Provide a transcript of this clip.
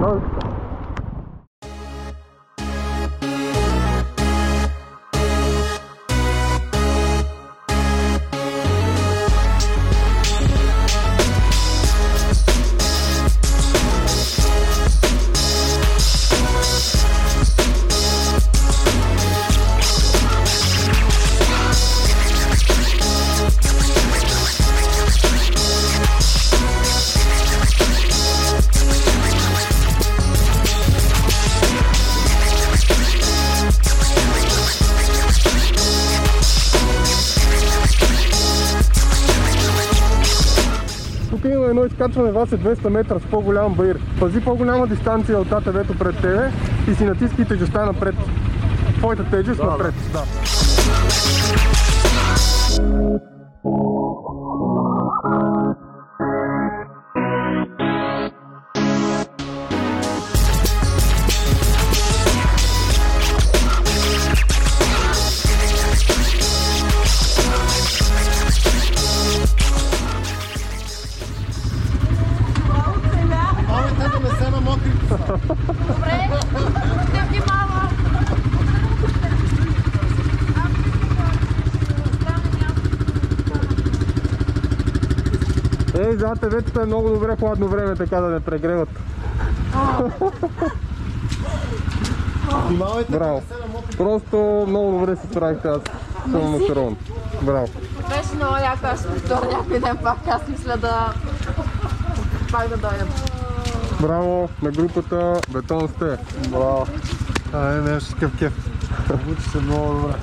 Здравейте! Тук има едно изкачване, Васе, 200 метра с по-голям баир. Пази по-голяма дистанция от АТВ-то пред тебе и си натиски тежестта напред. Твоята тежест напред. Да. Добре, ще внимавам. Ей, за АТВ-тата е много добре хладно време, така да не прегреват. Браво. Просто много добре се справихте, аз съм Макарон. Браво. Беше много яко, аз ще повторя някой ден пак. Аз мисля да пак да дойдем. Браво на групата Бетон сте. Браво. Нещо такъв кеф. Учи се много добре.